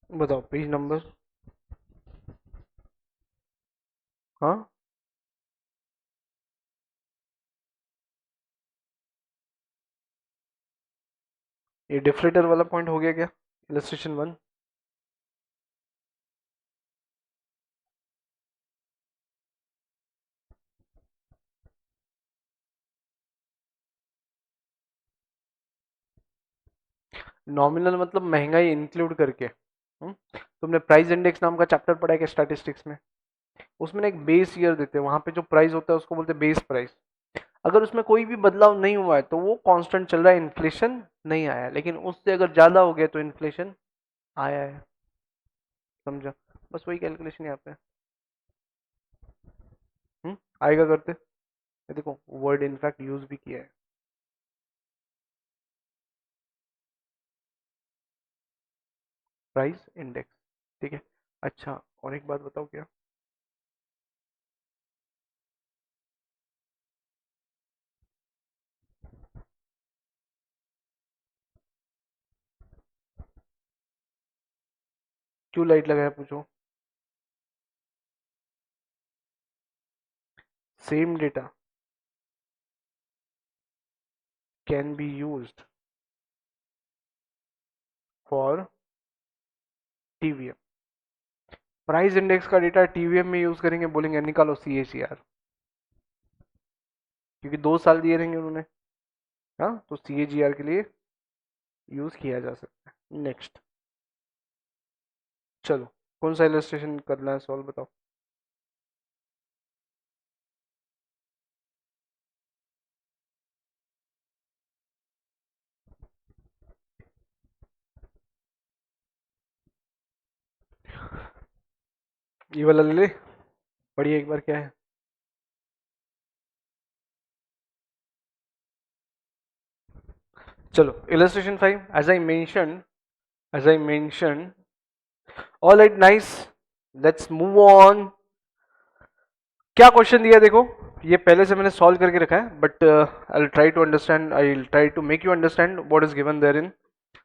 Speaker 1: बताओ पेज नंबर। हाँ, ये डिफ्लेटर वाला पॉइंट हो गया क्या, इलस्ट्रेशन 1। नॉमिनल मतलब महंगाई इंक्लूड करके। तुमने प्राइस इंडेक्स नाम का चैप्टर पढ़ा है क्या स्टैटिस्टिक्स में? उसमें ना एक बेस ईयर देते हैं, वहां पे जो प्राइस होता है उसको बोलते हैं बेस प्राइस। अगर उसमें कोई भी बदलाव नहीं हुआ है तो वो कांस्टेंट चल रहा है, इन्फ्लेशन नहीं आया है। लेकिन उससे अगर ज्यादा हो गया तो इन्फ्लेशन आया है। समझा? बस वही कैलकुलेशन यहाँ पे। आएगा करते, ये देखो वर्ड इनफैक्ट यूज भी किया है, प्राइस इंडेक्स। ठीक है। अच्छा, और एक बात बताओ, क्या क्यों लाइट लगाया पूछो। Same data can be used for TVM। Price index का डेटा TVM में यूज करेंगे, बोलेंगे निकालो CAGR, क्योंकि 2 साल दिए रहेंगे उन्होंने। हाँ, तो CAGR के लिए यूज किया जा सकता है। नेक्स्ट, चलो कौन सा इलस्ट्रेशन करना है, सॉल्व बताओ। ये वाला ले ले, पढ़िए एक बार क्या है। चलो illustration 5, as I mentioned, all right, nice, let's move on। क्या क्वेश्चन दिया है देखो, ये पहले से मैंने सॉल्व करके रखा है, but I try to make you understand what is given there in.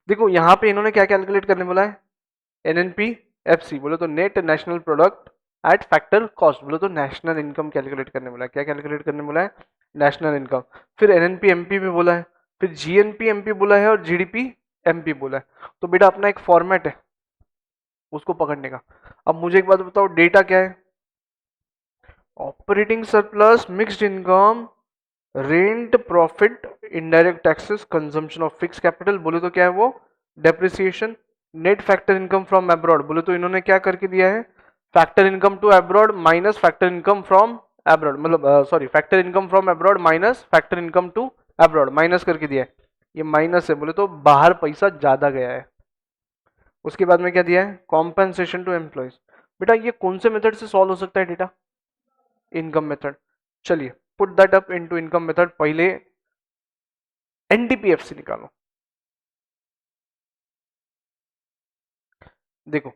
Speaker 1: देखो यहाँ पे इन्होंने क्या कैलकुलेट करने बोला है, NNP/FC बोले तो net national product eight factor cost, बोले तो नेशनल इनकम कैलकुलेट करने बोला है। क्या कैलकुलेट करने बोला है? National income. फिर NNP/MP भी बोला है, फिर GNP/MP बोला है, और GDP/MP बोला है। तो बेटा अपना एक फॉर्मेट है उसको पकड़ने का। अब मुझे एक बात बताओ, डेटा क्या है? Operating surplus, mixed income, rent, profit, indirect taxes, consumption of fix capital, बोले तो क्या है वो? Depreciation. Net factor income from abroad, बोले तो इन्होंने क्या करके दिया है? Factor income to abroad minus factor income from abroad, मतलब sorry, factor income from abroad minus factor income to abroad, minus करके दिया है। ये माइनस है, बोले तो बाहर पैसा ज्यादा गया है। उसके बाद में क्या दिया है, कॉम्पेंसेशन टू एम्प्लॉयज। बेटा ये कौन से मेथड से सॉल्व हो सकता है डेटा, इनकम मेथड। चलिए put that up into income method. पहले एनडीपीएफ से निकालो। देखो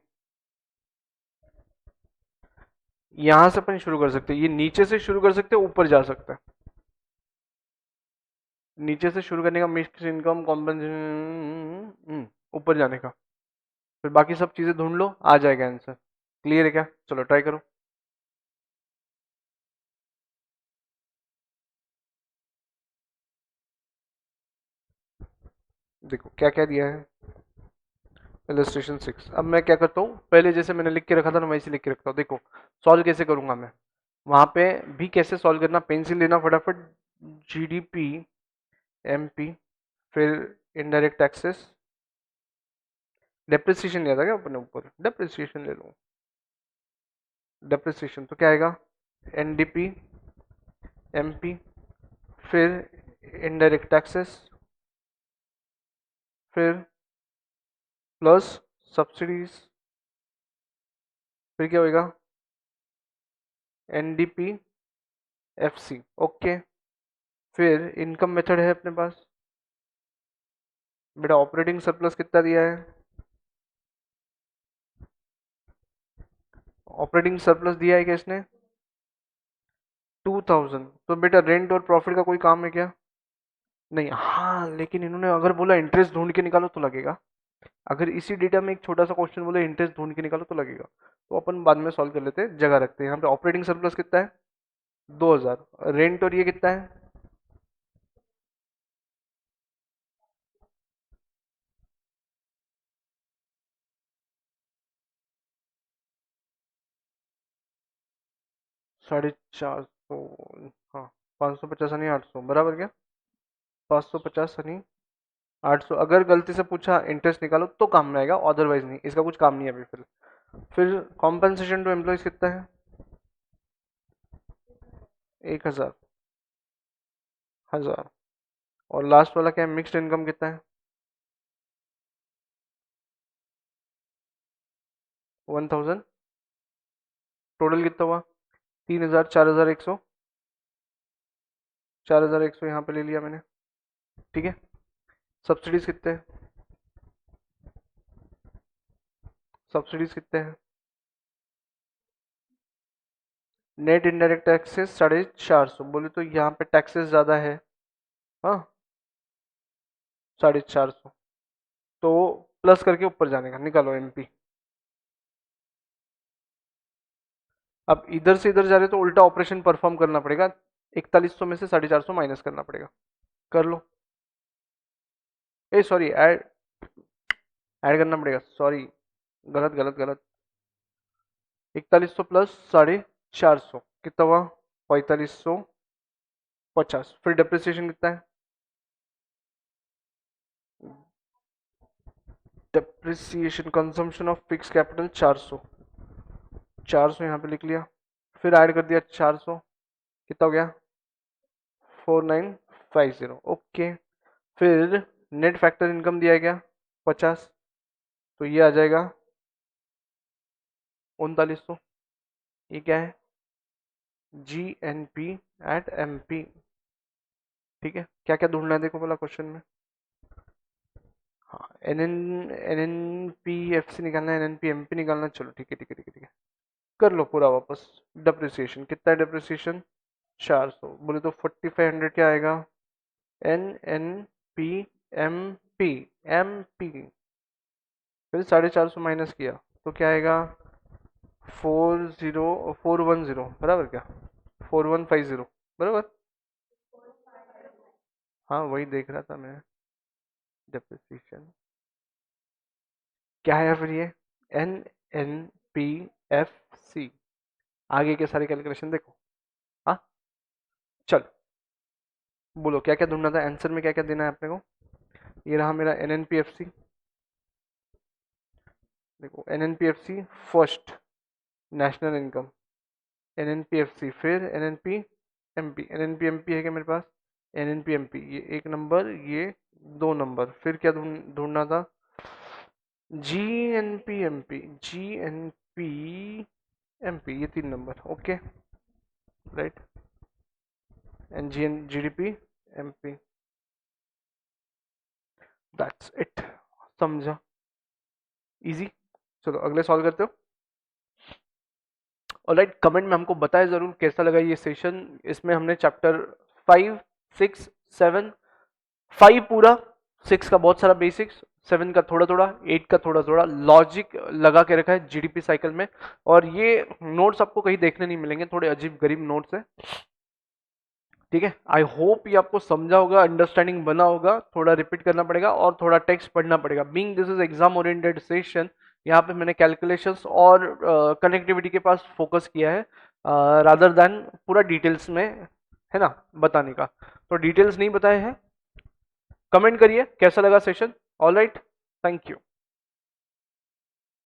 Speaker 1: यहां से अपन शुरू कर सकते हैं, ये नीचे से शुरू कर सकते हैं, ऊपर जा सकता है। नीचे से शुरू करने का, मिक्स इनकम कॉम्पेंसेशन, ऊपर जाने का, फिर बाकी सब चीजें ढूंढ लो, आ जाएगा आंसर। क्लियर है क्या, चलो ट्राई करो। देखो क्या क्या दिया है, इलस्ट्रेशन 6। अब मैं क्या करता हूँ, पहले जैसे मैंने लिख के रखा था ना, वैसे लिख के रखता हूँ। देखो सॉल्व कैसे करूंगा मैं, वहां पे भी कैसे सॉल्व करना, पेंसिल लेना फटाफट, जीडीपी, एमपी, फिर इनडायरेक्ट टैक्सेस, डेप्रिसिएशन लिया था क्या अपने ऊपर, डेप्रिसिएशन ले लो। डेप्रिसिएशन तो क्या आएगा, एनडीपी, एमपी, फिर इनडायरेक्ट टैक्सेस, फिर प्लस सब्सिडीज, फिर क्या होएगा, एनडीपी, एफसी। ओके, फिर इनकम मेथड है अपने पास। बेटा ऑपरेटिंग सरप्लस कितना दिया है, ऑपरेटिंग सरप्लस दिया है क्या इसने, 2000। तो बेटा रेंट और प्रॉफिट का कोई काम है क्या, नहीं। हाँ लेकिन इन्होंने अगर बोला इंटरेस्ट ढूंढ के निकालो तो लगेगा। अगर इसी डेटा में एक छोटा सा क्वेश्चन बोले इंटरेस्ट ढूंढ के निकालो तो लगेगा। तो अपन बाद में सॉल्व कर लेते हैं, जगह रखते हैं। यहाँ पे ऑपरेटिंग सरप्लस कितना है, 2000। रेंट और ये कितना है, 450। हाँ 550 नहीं 800 बराबर क्या, 550 नहीं 800। अगर गलती से पूछा इंटरेस्ट निकालो तो काम में आएगा, अदरवाइज नहीं, इसका कुछ काम नहीं है अभी। फिर कॉम्पनसेशन टू एम्प्लॉयज कितना है, 1000, 1000। और लास्ट वाला क्या है, मिक्स्ड इनकम कितना है, 1000। टोटल कितना हुआ, 3000, 4100, 4100 यहाँ पे ले लिया मैंने। ठीक है, सब्सिडीज कितने हैं, सब्सिडीज कितने हैं, नेट इनडायरेक्ट टैक्सेस 450। बोले तो यहाँ पे टैक्सेस ज्यादा है, हाँ 450। तो प्लस करके ऊपर जाने का, निकालो एमपी। अब इधर से इधर जा रहे तो उल्टा ऑपरेशन परफॉर्म करना पड़ेगा, 4100 में से 450 माइनस करना पड़ेगा। कर लो, ए सॉरी ऐड, ऐड करना पड़ेगा, सॉरी गलत गलत गलत। 4100 प्लस 450 कितना हुआ, 4550। फिर डेप्रिसिएशन कितना है, depreciation consumption of fix capital 400, 400 यहाँ पे लिख लिया। फिर ऐड कर दिया 400, कितना हो गया, 4950। ओके, फिर नेट फैक्टर इनकम दिया गया 50, तो ये आ जाएगा 3900। ये क्या है, G N P at M P. ठीक है, क्या क्या ढूंढना है देखो बोला क्वेश्चन में। हाँ N N P F C निकालना है, N N P M P निकालना है। चलो ठीक है ठीक है ठीक है ठीक है, कर लो पूरा वापस। डिप्रिसिएशन कितना है, डिप्रिसिएशन 400। बोले तो 4500 क्या आएगा, N N P M P, M P. फिर 450 माइनस किया तो क्या आएगा, 40410 बराबर क्या, 4150 बराबर। हाँ वही देख रहा था मैं, डिप्रिसिएशन क्या है फिर ये, N N P F C. आगे के सारे कैलकुलेशन देखो। हाँ चल, बोलो क्या क्या ढूंढना था, आंसर में क्या क्या देना है अपने को। ये रहा मेरा N N P F C. देखो N N P F C first, national income, N N P F C, फिर N N P M P. N N P M P है क्या मेरे पास, N N P M P, ये 1 number, ये 2 number. फिर क्या ढूंढना था, GNP MP, GNP MP, ये 3 number, okay right, and GDP MP, that's it, समझा, इजी। चलो अगले सॉल्व करते हो। ऑलराइट, कमेंट में हमको बताएं जरूर कैसा लगा ये सेशन। इसमें हमने चैप्टर 5, 6, 7, 5 पूरा, 6 का बहुत सारा बेसिक्स, 7 का थोड़ा थोड़ा, 8 का थोड़ा थोड़ा लॉजिक लगा के रखा है जीडीपी साइकिल में। और ये नोट्स आपको कहीं देखने नहीं मिलेंगे, थोड़े अजीब गरीब नोट्स है, ठीक है। आई होप ये आपको समझा होगा, अंडरस्टैंडिंग बना होगा। थोड़ा रिपीट करना पड़ेगा और थोड़ा टेक्स्ट पढ़ना पड़ेगा। Being this is exam oriented session, यहाँ पे मैंने कैलकुलेशंस और कनेक्टिविटी के पास फोकस किया है रादर देन पूरा डिटेल्स में, है ना, बताने का। तो डिटेल्स नहीं बताए हैं। कमेंट करिए कैसा लगा सेशन। Alright, thank you.